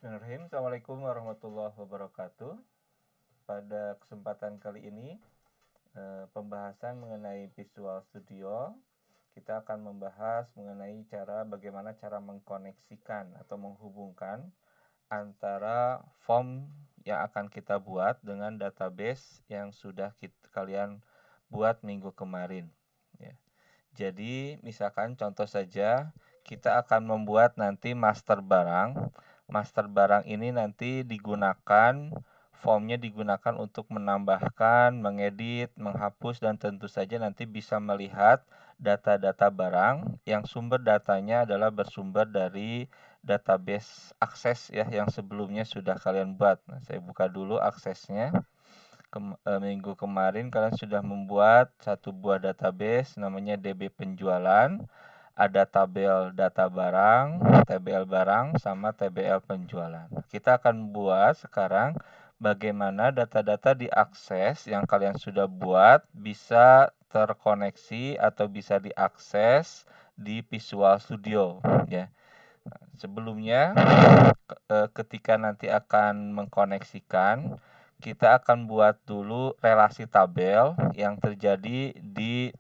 Bismillahirrahmanirrahim. Assalamualaikum warahmatullahi wabarakatuh. Pada kesempatan kali ini, pembahasan mengenai Visual Studio, kita akan membahas mengenai bagaimana cara mengkoneksikan atau menghubungkan antara form yang akan kita buat dengan database yang sudah kalian buat minggu kemarin. Ya. Jadi, misalkan contoh saja, kita akan membuat nanti master barang. Master barang ini nanti formnya digunakan untuk menambahkan, mengedit, menghapus, dan tentu saja nanti bisa melihat data-data barang yang sumber datanya adalah bersumber dari database akses ya yang sebelumnya sudah kalian buat. Nah, saya buka dulu aksesnya. Minggu kemarin kalian sudah membuat satu buah database namanya DB penjualan, ada tabel data barang, TBL barang, sama TBL penjualan. Kita akan buat sekarang bagaimana data-data diakses yang kalian sudah buat bisa terkoneksi atau bisa diakses di Visual Studio ya. Sebelumnya ketika nanti akan mengkoneksikan, kita akan buat dulu relasi tabel yang terjadi di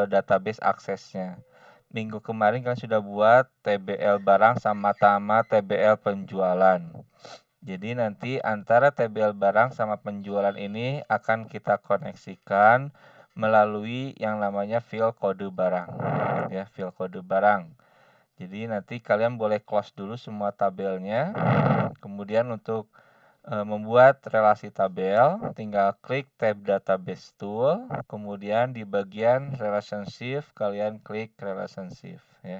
database aksesnya. Minggu kemarin kan sudah buat TBL barang sama TBL penjualan. Jadi nanti antara TBL barang sama penjualan ini akan kita koneksikan melalui yang namanya field kode barang. Ya, field kode barang. Jadi nanti kalian boleh close dulu semua tabelnya. Kemudian untuk membuat relasi tabel, tinggal klik tab database tool, kemudian di bagian relationship kalian klik relationship ya.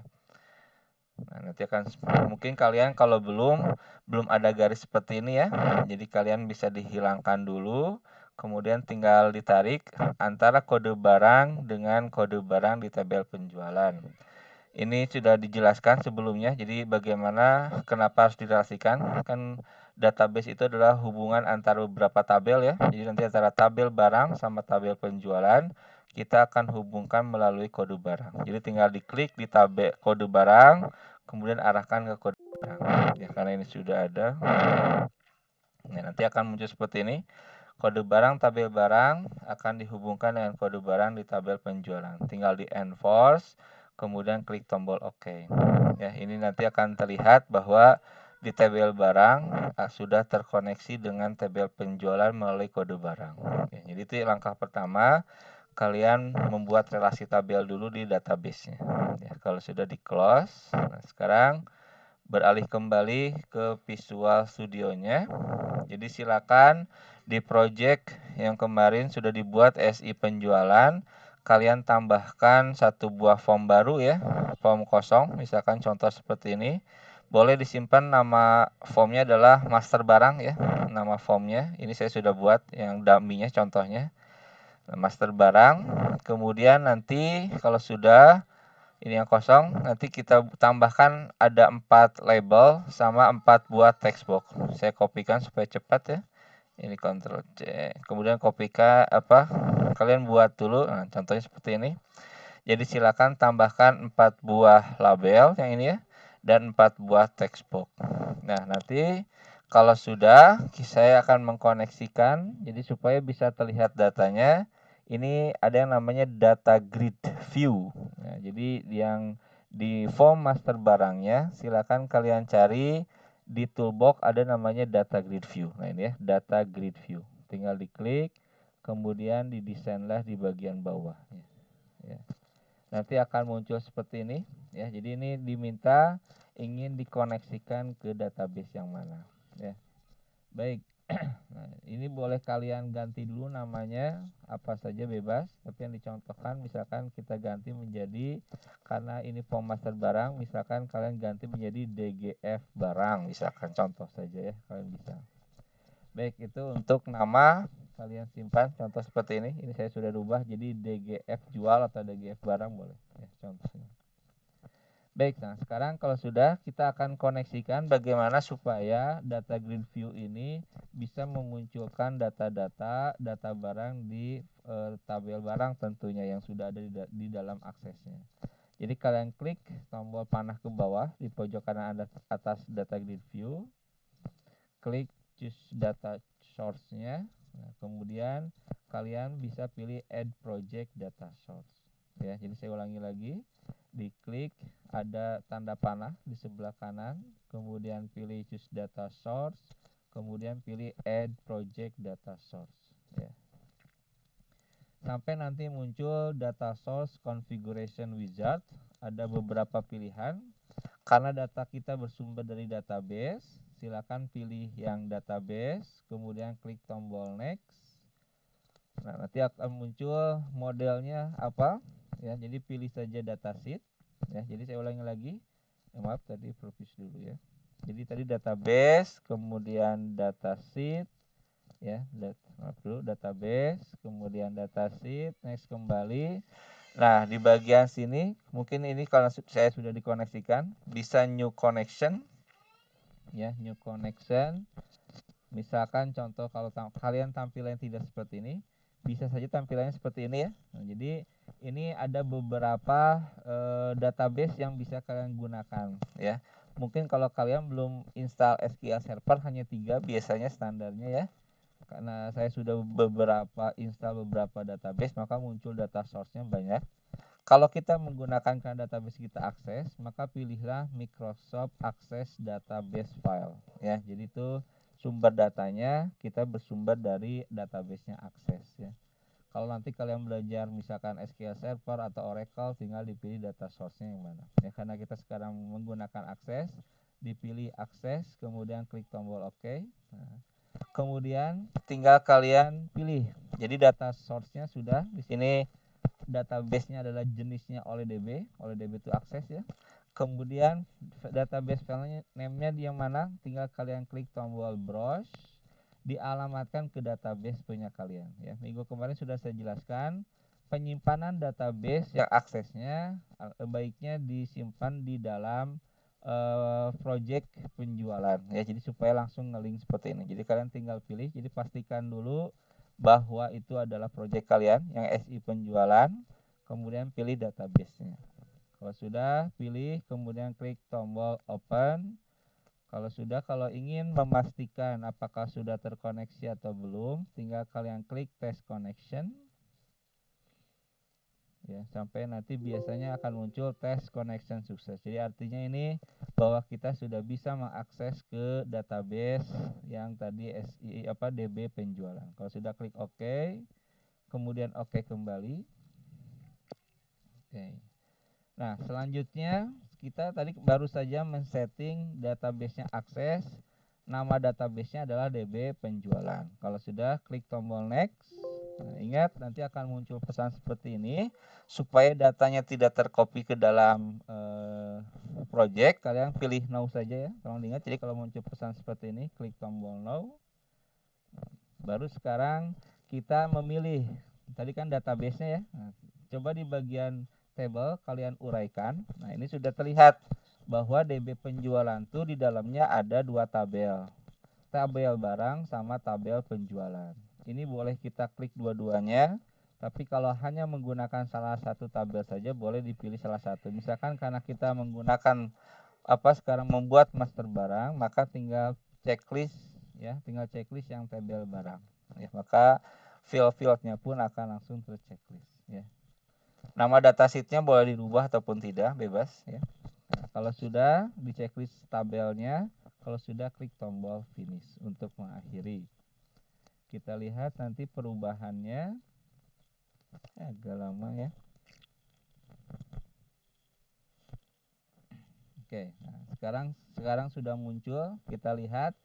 Nah, nanti mungkin kalian kalau belum ada garis seperti ini ya. Jadi kalian bisa dihilangkan dulu, kemudian tinggal ditarik antara kode barang dengan kode barang di tabel penjualan. Ini sudah dijelaskan sebelumnya, jadi bagaimana kenapa harus direlasikan. Kan database itu adalah hubungan antara beberapa tabel ya. Jadi nanti antara tabel barang sama tabel penjualan, kita akan hubungkan melalui kode barang. Jadi tinggal diklik di tabel kode barang, kemudian arahkan ke kode barang. Ya, karena ini sudah ada. Nah, nanti akan muncul seperti ini. Kode barang tabel barang akan dihubungkan dengan kode barang di tabel penjualan. Tinggal di enforce, kemudian klik tombol OK. Ya, ini nanti akan terlihat bahwa di tabel barang sudah terkoneksi dengan tabel penjualan melalui kode barang. Ya, jadi itu langkah pertama, kalian membuat relasi tabel dulu di database-nya. Ya, kalau sudah di close, nah sekarang beralih kembali ke Visual Studio-nya. Jadi silakan di project yang kemarin sudah dibuat SI penjualan, kalian tambahkan satu buah form baru ya, form kosong, misalkan contoh seperti ini. Boleh disimpan nama formnya adalah master barang ya, nama formnya. Ini saya sudah buat yang dummy-nya contohnya. Master barang. Kemudian nanti kalau sudah ini yang kosong, nanti kita tambahkan ada 4 label sama 4 buah text box. Saya kopikan supaya cepat ya. Ini Ctrl C. Kemudian kalian buat dulu. Nah, contohnya seperti ini. Jadi silakan tambahkan 4 buah label yang ini ya dan 4 buah text box. Nah, nanti kalau sudah saya akan mengkoneksikan jadi supaya bisa terlihat datanya. Ini ada yang namanya data grid view. Nah, jadi yang di form master barangnya silakan kalian cari di toolbox ada namanya data grid view. Nah, ini ya, data grid view. Tinggal diklik, kemudian didesainlah di bagian bawah. Ya. Nanti akan muncul seperti ini. Ya, jadi ini diminta ingin dikoneksikan ke database yang mana. Ya. Baik. Nah, ini boleh kalian ganti dulu namanya apa saja bebas, tapi yang dicontohkan misalkan kita ganti menjadi karena ini form master barang, misalkan kalian ganti menjadi DGF barang, misalkan contoh saja ya, kalian bisa. Baik, itu untuk nama kalian simpan contoh seperti ini. Ini saya sudah rubah jadi DGF jual atau DGF barang boleh ya contohnya. Baik, nah sekarang kalau sudah kita akan koneksikan bagaimana supaya data grid view ini bisa memunculkan data-data data barang di tabel barang tentunya yang sudah ada di dalam aksesnya. Jadi kalian klik tombol panah ke bawah di pojok kanan atas data grid view. klik choose data source-nya. Nah, kemudian kalian bisa pilih add project data source. Ya, jadi saya ulangi lagi. Diklik ada tanda panah di sebelah kanan, kemudian pilih choose data source, kemudian pilih add project data source. Ya. Sampai nanti muncul data source configuration wizard. Ada beberapa pilihan. Karena data kita bersumber dari database, silakan pilih yang database, kemudian klik tombol next. Nah, nanti akan muncul modelnya apa? Ya, jadi pilih saja datasheet. Ya, jadi saya ulangi lagi. Maaf tadi propus dulu ya. Jadi tadi database, kemudian datasheet, ya, maaf dulu database, kemudian datasheet, next kembali. Nah, di bagian sini mungkin ini kalau saya sudah dikoneksikan, bisa new connection. Ya, new connection. Misalkan contoh kalau kalian tampilan tidak seperti ini, bisa saja tampilannya seperti ini ya. Nah, jadi ini ada beberapa database yang bisa kalian gunakan ya. Mungkin kalau kalian belum install SQL Server hanya 3 biasanya standarnya ya. Karena saya sudah install beberapa database, maka muncul data source-nya banyak. Kalau kita menggunakan database kita akses, maka pilihlah Microsoft Access Database File. Ya, jadi itu sumber datanya kita bersumber dari database-nya Access. Ya. Kalau nanti kalian belajar misalkan SQL Server atau Oracle, tinggal dipilih data source-nya yang mana. Ya, karena kita sekarang menggunakan Access, dipilih Access, kemudian klik tombol OK. Nah, kemudian tinggal kalian pilih. Jadi data source-nya sudah di sini. Database-nya adalah jenisnya OLEDB itu akses ya. Kemudian database file name-nya di yang mana, tinggal kalian klik tombol browse, dialamatkan ke database punya kalian ya. Minggu kemarin sudah saya jelaskan penyimpanan database yang aksesnya baiknya disimpan di dalam project penjualan ya, jadi supaya langsung nge-link seperti ini. Jadi kalian tinggal pilih, jadi pastikan dulu bahwa itu adalah project kalian yang SI penjualan, kemudian pilih database-nya. Kalau sudah pilih, kemudian klik tombol open. Kalau ingin memastikan apakah sudah terkoneksi atau belum, tinggal kalian klik test connection. Ya, sampai nanti biasanya akan muncul test connection sukses. Jadi artinya ini bahwa kita sudah bisa mengakses ke database yang tadi DB penjualan. Kalau sudah klik OK, kemudian OK kembali. Oke. Nah, selanjutnya kita tadi baru saja men-setting database-nya akses. Nama database-nya adalah DB penjualan. Kalau sudah, klik tombol next. Nah, ingat nanti akan muncul pesan seperti ini. Supaya datanya tidak tercopy ke dalam project, kalian pilih no saja ya. Tolong diingat, jadi kalau muncul pesan seperti ini, klik tombol no. Baru sekarang kita memilih. Tadi kan database-nya ya. Nah, coba di bagian table kalian uraikan. Nah, ini sudah terlihat bahwa DB penjualan itu di dalamnya ada 2 tabel. Tabel barang sama tabel penjualan. Ini boleh kita klik dua-duanya, tapi kalau hanya menggunakan salah satu tabel saja boleh dipilih salah satu. Misalkan karena kita menggunakan sekarang membuat master barang, maka tinggal checklist ya, tinggal checklist yang tabel barang. Ya, maka field-fieldnya pun akan langsung terchecklist ya. Nama datasheetnya boleh dirubah ataupun tidak, bebas ya. Nah, kalau sudah di checklist tabelnya, kalau sudah klik tombol finish untuk mengakhiri. Kita lihat nanti perubahannya agak lama ya. Oke, nah sekarang sudah muncul. Kita lihat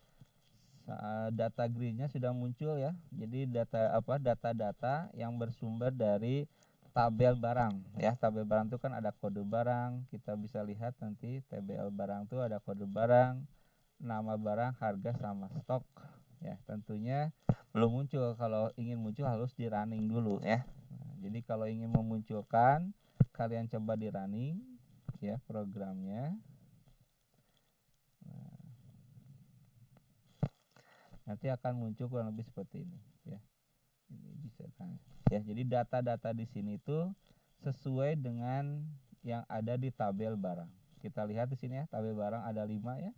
data grid-nya sudah muncul ya. Jadi data-data yang bersumber dari tabel barang ya. Tabel barang itu kan ada kode barang. Kita bisa lihat nanti TBL barang itu ada kode barang, nama barang, harga sama stok ya. Tentunya belum muncul. Kalau ingin muncul harus di running dulu ya. Nah, jadi kalau ingin memunculkan, kalian coba di running ya programnya. Nah, nanti akan muncul kurang lebih seperti ini ya. Ini bisa kan ya. Jadi data-data di sini itu sesuai dengan yang ada di tabel barang. Kita lihat di sini ya, tabel barang ada 5 ya.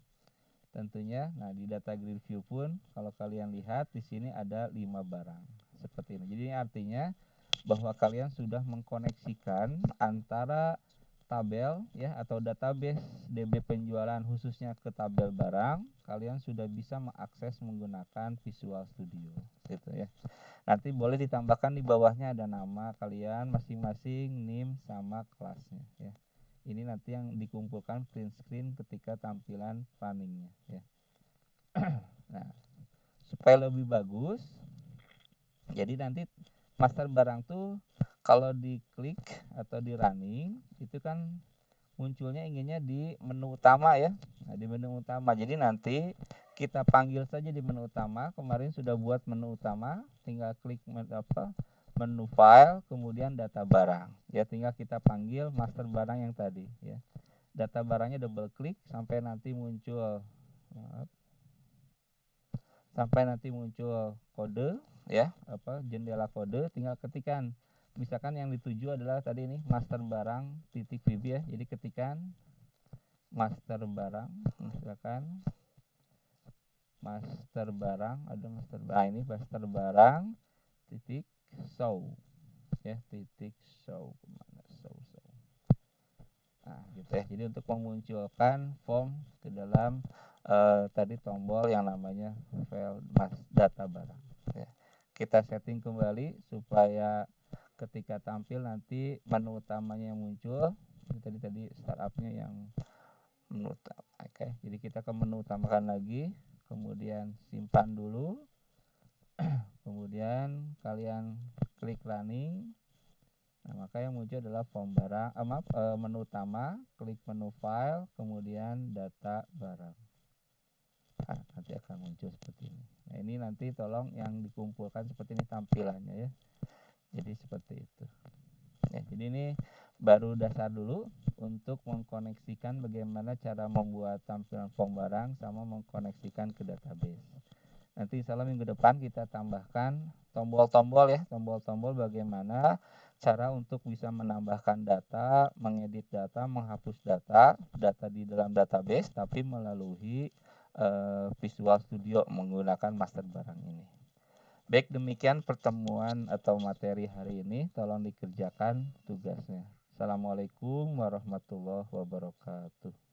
tentunya. Nah, di data grid view pun kalau kalian lihat di sini ada 5 barang seperti ini. Jadi ini artinya bahwa kalian sudah mengkoneksikan antara tabel ya atau database DB penjualan khususnya ke tabel barang, kalian sudah bisa mengakses menggunakan Visual Studio gitu ya. Nanti boleh ditambahkan di bawahnya ada nama kalian masing-masing, NIM sama kelasnya ya. Ini nanti yang dikumpulkan print screen ketika tampilan planningnya ya. Nah, supaya lebih bagus, jadi nanti master barang tuh kalau diklik atau di running itu kan munculnya inginnya di menu utama ya. Nah, di menu utama. Jadi nanti kita panggil saja di menu utama. Kemarin sudah buat menu utama, tinggal klik menu file, kemudian data barang. Ya, tinggal kita panggil master barang yang tadi ya. Data barangnya double klik sampai nanti muncul kode ya, jendela kode, tinggal ketikkan. Misalkan yang dituju adalah tadi ini master barang .vb ya. Jadi ketikan master barang, misalkan master barang, ada master barang ini master barang titik show ya, titik show kemana show. Nah gitu ya. Jadi untuk memunculkan form ke dalam tadi tombol yang namanya file data barang ya. Kita setting kembali supaya ketika tampil nanti menu utamanya yang muncul. Ini tadi startupnya yang menu utama. Oke, jadi kita ke menu utamakan lagi, kemudian simpan dulu, kemudian kalian klik running. Nah, maka yang muncul adalah form barang, menu utama, klik menu file, kemudian data barang. Nah, nanti akan muncul seperti ini. Nah, ini nanti tolong yang dikumpulkan seperti ini tampilannya ya. Jadi seperti itu. Ya, jadi ini baru dasar dulu untuk mengkoneksikan bagaimana cara membuat tampilan form barang sama mengkoneksikan ke database. Nanti insya Allah minggu depan kita tambahkan tombol-tombol ya, tombol-tombol bagaimana cara untuk bisa menambahkan data, mengedit data, menghapus data di dalam database tapi melalui Visual Studio menggunakan master barang ini. Baik, demikian pertemuan atau materi hari ini. Tolong dikerjakan tugasnya. Assalamualaikum warahmatullahi wabarakatuh.